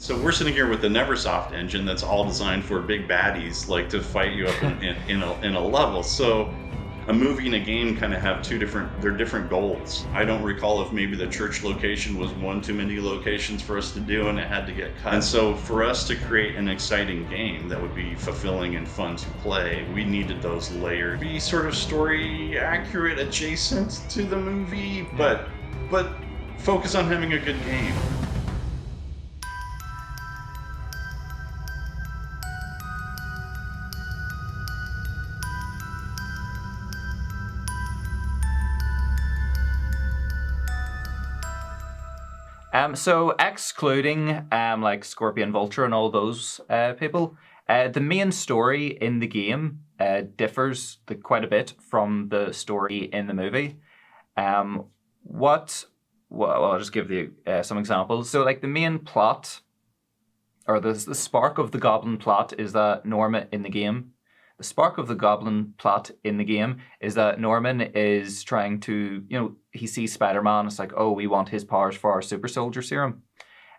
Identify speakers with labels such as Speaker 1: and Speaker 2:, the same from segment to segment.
Speaker 1: So we're sitting here with the Neversoft engine that's all designed for big baddies, like to fight you up in a level. So a movie and a game kind of have they're different goals. I don't recall if maybe the church location was one too many locations for us to do and it had to get cut. And so for us to create an exciting game that would be fulfilling and fun to play, we needed those layers. Be sort of story accurate, adjacent to the movie, but focus on having a good game.
Speaker 2: So excluding like Scorpion Vulture and all those people, the main story in the game differs quite a bit from the story in the movie. Well, I'll just give you some examples. So, like the main plot, or the spark of the Goblin plot, is that Norman in the game. The spark of the Goblin plot in the game is that Norman is trying to, he sees Spider-Man. It's like, oh, we want his powers for our super soldier serum.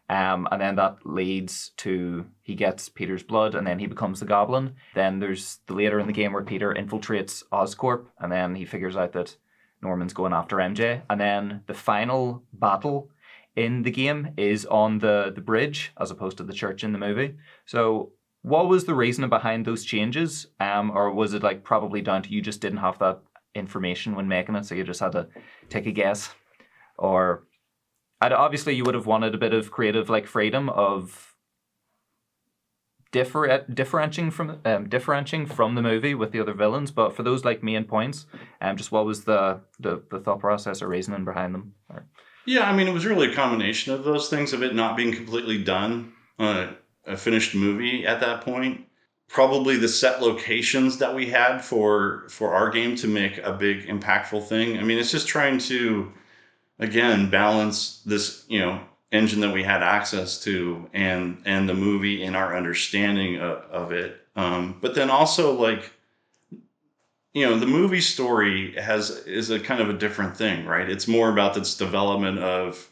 Speaker 2: And then that leads to, he gets Peter's blood and then he becomes the Goblin. Then there's the later in the game where Peter infiltrates Oscorp and then he figures out that Norman's going after MJ. And then the final battle in the game is on the bridge as opposed to the church in the movie. So what was the reason behind those changes? Or was it like probably down to you just didn't have that information when making it, so you just had to take a guess? Or obviously you would have wanted a bit of creative like freedom of differentiating from the movie with the other villains, but for those like main points, just what was the thought process or reasoning behind them?
Speaker 1: Yeah, I mean, it was really a combination of those things, of it not being completely done, a finished movie at that point. Probably the set locations that we had for our game to make a big impactful thing. I mean, it's just trying to, again, balance this, engine that we had access to and the movie in our understanding of it. But then also like, the movie story is a kind of a different thing, right? It's more about this development of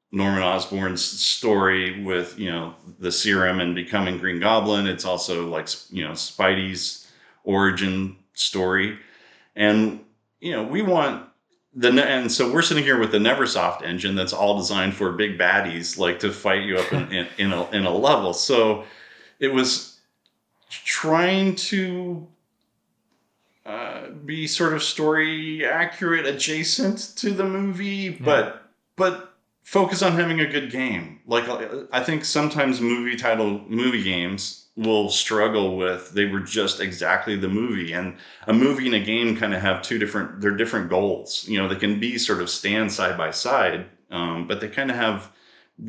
Speaker 1: Norman Osborn's story with, the serum and becoming Green Goblin. It's also like, Spidey's origin story. And, we want and so we're sitting here with the Neversoft engine that's all designed for big baddies, like to fight you up in a level. So it was trying to be sort of story accurate, adjacent to the movie, but focus on having a good game. Like I think sometimes movie games will struggle with, they were just exactly the movie, and a movie and a game kind of have they're different goals. They can be sort of stand side by side, but they kind of have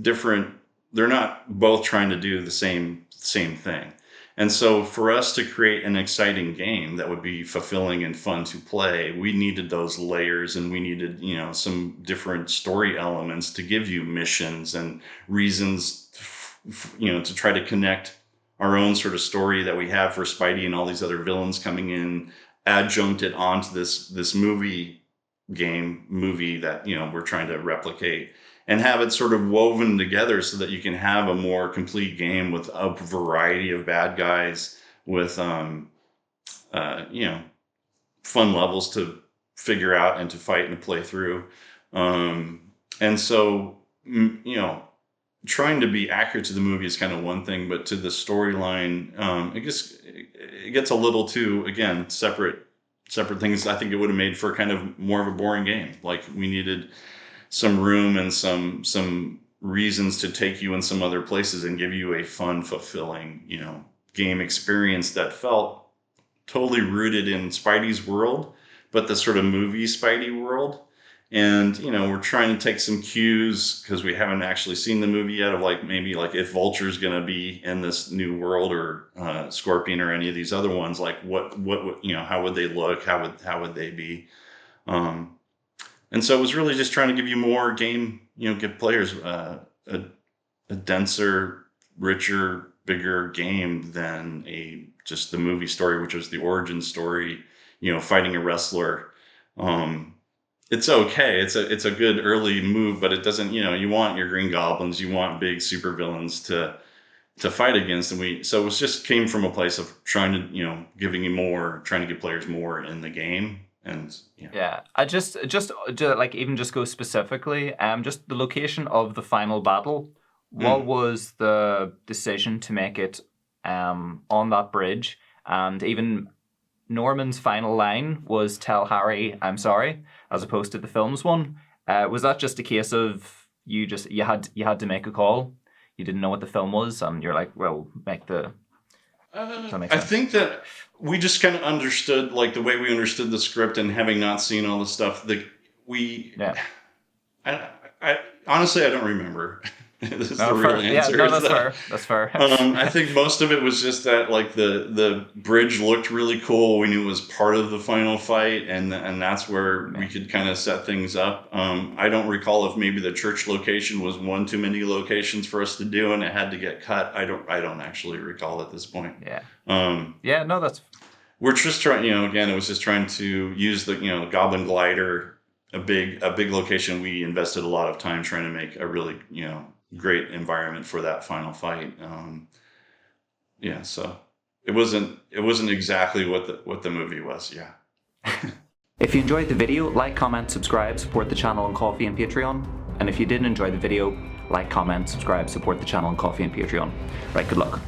Speaker 1: different. They're not both trying to do the same thing. And so for us to create an exciting game that would be fulfilling and fun to play, we needed those layers, and we needed, some different story elements to give you missions and reasons, to try to connect our own sort of story that we have for Spidey and all these other villains coming in, adjuncted onto this movie that, we're trying to replicate, and have it sort of woven together so that you can have a more complete game with a variety of bad guys with, fun levels to figure out and to fight and to play through. And so, trying to be accurate to the movie is kind of one thing, but to the storyline, it gets a little too, again, separate things. I think it would have made for kind of more of a boring game. Like we needed some room and some reasons to take you in some other places and give you a fun, fulfilling, game experience that felt totally rooted in Spidey's world, but the sort of movie Spidey world. And, we're trying to take some cues, because we haven't actually seen the movie yet, of like maybe like if Vulture's going to be in this new world, or Scorpion, or any of these other ones, like what how would they look? How would they be? And so it was really just trying to give you more game, give players a denser, richer, bigger game than just the movie story, which was the origin story, fighting a wrestler. it's okay. It's a good early move, but it doesn't. You want your Green Goblins, you want big supervillains to fight against, so it was just came from a place of trying to giving you more, trying to give players more in the game, and
Speaker 2: Yeah, I just like even just go specifically, just the location of the final battle. What was the decision to make it on that bridge? And even Norman's final line was "Tell Harry I'm sorry," as opposed to the film's one. Was that just a case of you had to make a call? You didn't know what the film was, and you're like, well, make the. Does that make
Speaker 1: I
Speaker 2: sense?
Speaker 1: think that we just kind of understood, like the way we understood the script, and having not seen all the stuff that we.
Speaker 2: Yeah.
Speaker 1: I honestly I don't remember. This is
Speaker 2: No,
Speaker 1: the
Speaker 2: fair.
Speaker 1: real
Speaker 2: Yeah,
Speaker 1: answer.
Speaker 2: no, that's fair. That's fair.
Speaker 1: I think most of it was just that, like the bridge looked really cool. We knew it was part of the final fight, and that's where we could kind of set things up. I don't recall if maybe the church location was one too many locations for us to do, and it had to get cut. I don't actually recall at this point.
Speaker 2: Yeah.
Speaker 1: Yeah,
Speaker 2: no, that's.
Speaker 1: We're just trying. Again, it was just trying to use the Goblin Glider, a big location. We invested a lot of time trying to make a really great environment for that final fight. Yeah, so it wasn't exactly what the movie was. Yeah.
Speaker 2: If you enjoyed the video, like, comment, subscribe, support the channel on Coffee and Patreon. And if you didn't enjoy the video, like, comment, subscribe, support the channel on Coffee and Patreon. Right, good luck.